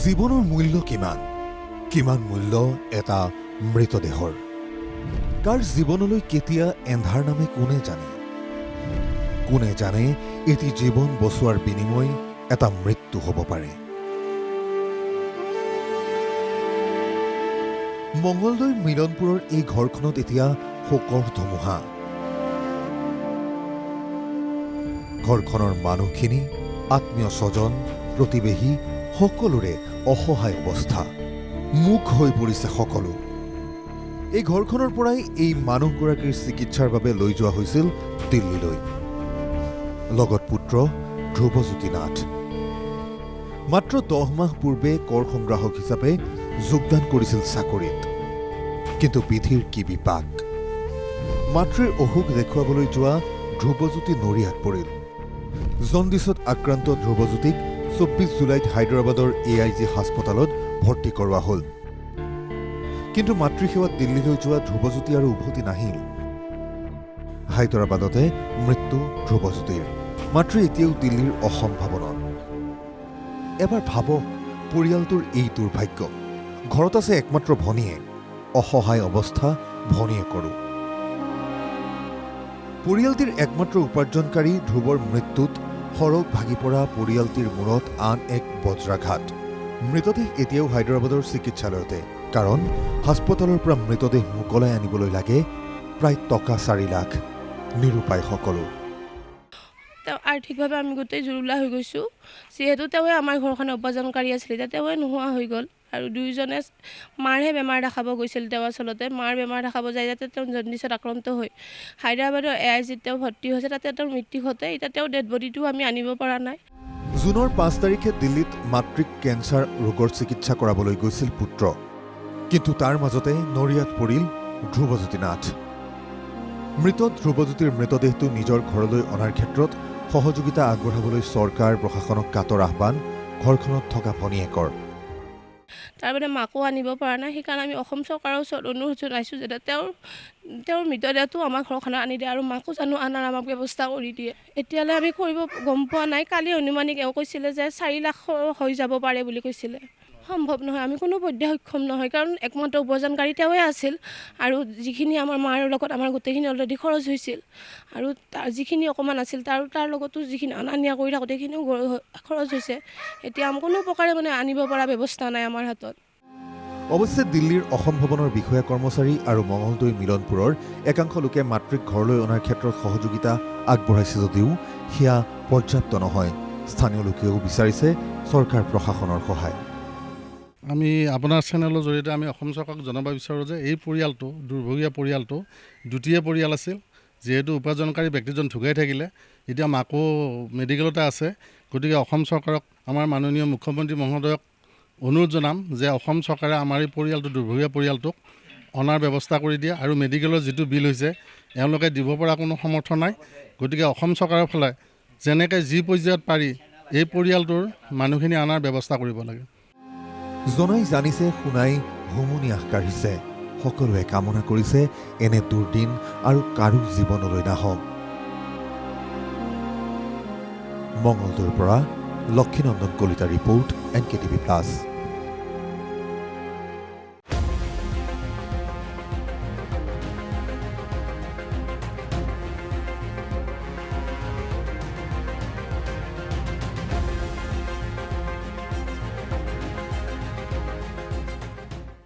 জীৱনৰ মূল্য কিমান কিমান মূল্য এটা মৃতদেহৰ কাৰ জীৱনলৈ কেতিয়া এন্ধাৰ নামে কোনে জানে এটি জীৱন বচোৱাৰ বিনিময় এটা মৃত্যু হ'ব পাৰে। মঙ্গলদৈৰ মিলনপুৰৰ এই ঘৰখনত এতিয়া শোকৰ ধুমুহা। ঘৰখনৰ মানুহখিনি আত্মীয় স্বজন প্ৰতিবেশী সকলোৰে অসহায় অৱস্থা। মুখ হৈ পৰিছে সকলো। এই ঘৰখনৰ পৰাই এই মানুহগৰাকীৰ চিকিৎসাৰ বাবে লৈ যোৱা হৈছিল দিল্লীলৈ। লগত পুত্ৰ ধ্ৰুৱজ্যোতি নাথ। মাত্ৰ 10 মাহ পূৰ্বে কৰ সংগ্ৰাহক হিচাপে যোগদান কৰিছিল চাকৰিত। কিন্তু বিধিৰ কি বিপাক। মাতৃৰ অসুখ দেখুৱাবলৈ যোৱা ধ্ৰুৱজ্যোতি নৰিয়াত পৰিল। জণ্ডিছত আক্ৰান্ত ধ্ৰুৱজ্যোতিক 24 জুলাইত হায়দৰাবাদৰ AIG হাস্পতালত ভৰ্তি কৰোৱা হ'ল। কিন্তু মাতৃসেৱাত দিল্লীলৈ যোৱা ধ্ৰুৱজ্যোতি আৰু উভতি নাহিল। হায়দৰাবাদতে মৃত্যু ধ্ৰুৱজ্যোতিৰ। মাতৃ এতিয়াও দিল্লীৰ অসম্ভাৱনত। এবাৰ ভাবক পৰিয়ালটোৰ এই দুৰ্ভাগ্য। ঘৰত আছে একমাত্ৰ ভনীয়ে, অসহায় অৱস্থা ভনীয়েকৰো। পৰিয়ালটিৰ একমাত্ৰ উপাৰ্জনকাৰী ধ্ৰুৱৰ মৃত্যুত সৰগ ভাগি পৰা পৰিয়ালটিৰ মূৰত আন এক বজ্ৰাঘাত। মৃতদেহ এতিয়াও হায়দৰাবাদৰ চিকিৎসালয়তে। কাৰণ হাস্পতালৰ পৰা মৃতদেহ মোকলাই আনিবলৈ লাগে প্ৰায় টকা 4 লাখ। নিৰুপায় সকলো। আৰ্থিকভাৱে আমি গোটেই জুৰুলা হৈ গৈছোঁ। যিহেতু তেওঁৱে আমাৰ ঘৰখনৰ উপাৰ্জনকাৰী আছিল, এতিয়া তেওঁৱে নোহোৱা হৈ গ'ল। আৰু দুয়োজনে মাৰহে বেমাৰ দেখাব গৈছিল। তেওঁ আচলতে মাৰ বেমাৰ দেখাব যায় যাতে তেওঁ জণ্ডিছত আক্ৰান্ত হৈ হায়দৰাবাদৰ AIGত তেওঁ ভৰ্তি হৈছে। তাতে তেওঁৰ মৃত্যু ঘটে। এতিয়া তেওঁৰ ডেড বডিটো আমি আনিব পৰা নাই। জুনৰ 5 তাৰিখে দিল্লীত মাতৃক কেঞ্চাৰ ৰোগৰ চিকিৎসা কৰাবলৈ গৈছিল পুত্ৰ। কিন্তু তাৰ মাজতে নৰিয়াত পৰিল ধ্ৰুৱজ্যোতি নাথ। মৃত ধ্ৰুৱজ্যোতিৰ মৃতদেহটো নিজৰ ঘৰলৈ অনাৰ ক্ষেত্ৰত সহযোগিতা আগবঢ়াবলৈ চৰকাৰ প্ৰশাসনক কাটৰ আহ্বান ঘৰখনত থকা ভনীয়েকৰ। তাৰবাবে মাকো আনিব পৰা নাই। সেইকাৰণে আমি অসম চৰকাৰৰ ওচৰত অনুৰোধ জনাইছোঁ যাতে তেওঁৰ মৃতদেহটো আমাৰ ঘৰখনত আনি দিয়ে আৰু মাকো জানো আনাৰ আমাক ব্যৱস্থা কৰি দিয়ে। এতিয়ালৈ আমি গম পোৱা নাই। কালি অনুমানিক এওঁ কৈছিলে যে 4 লাখ হৈ যাব পাৰে বুলি কৈছিলে। সম্ভৱ নহয়, আমি কোনো পধ্যে সক্ষম নহয়। কাৰণ একমাত্ৰ উপাৰ্জনকাৰী তেওঁৱে আছিল। আৰু যিখিনি আমাৰ মাৰ লগত আমাৰ গোটেইখিনি অলৰেডি খৰচ হৈছিল। আৰু তাৰ যিখিনি অকণমান আছিল তাৰ লগতো যিখিনি অনা নিয়া কৰি থাকোঁতে সেইখিনিও খৰচ হৈছে। এতিয়া কোনো প্ৰকাৰে আনিব পৰা ব্যৱস্থা নাই আমাৰ হাতত। অৱশ্যে দিল্লীৰ অসম ভৱনৰ বিষয়া কৰ্মচাৰী আৰু মঙলদৈ মিলনপুৰৰ একাংশ লোকে মাতৃক ঘৰলৈ অনাৰ ক্ষেত্ৰত সহযোগিতা আগবঢ়াইছে যদিও সেয়া পৰ্যাপ্ত নহয়। স্থানীয় লোকেও বিচাৰিছে চৰকাৰ প্ৰশাসনৰ সহায়। আমি আপোনাৰ চেনেলৰ জৰিয়তে আমি অসম চৰকাৰক জনাব বিচাৰোঁ যে এই পৰিয়ালটো দুৰ্ভগীয়া পৰিয়ালটো দ্বিতীয় পৰিয়াল আছিল। যিহেতু উপাৰ্জনকাৰী ব্যক্তিজন ঢুকাই থাকিলে, এতিয়া মাকো মেডিকেলতে আছে। গতিকে অসম চৰকাৰক আমাৰ মাননীয় মুখ্যমন্ত্ৰী মহোদয়ক অনুৰোধ জনাম যে অসম চৰকাৰে আমাৰ এই পৰিয়ালটো দুৰ্ভগীয়া পৰিয়ালটোক অনাৰ ব্যৱস্থা কৰি দিয়ে। আৰু মেডিকেলৰ যিটো বিল হৈছে এওঁলোকে দিব পৰা কোনো সমৰ্থ নাই। গতিকে অসম চৰকাৰৰ ফালে যেনেকৈ যি পৰ্যায়ত পাৰি এই পৰিয়ালটোৰ মানুহখিনি অনাৰ ব্যৱস্থা কৰিব লাগে। জনাই জানিছে, শুনাই হুমুনিয়াহ কাঢ়িছে। সকলোৱে কামনা কৰিছে এনে দুৰ্দিন আৰু কাৰো জীৱনলৈ নাহক। মঙ্গলদৈৰ পৰা লক্ষীনন্দন কলিতা ৰিপৰ্ট NKTV+।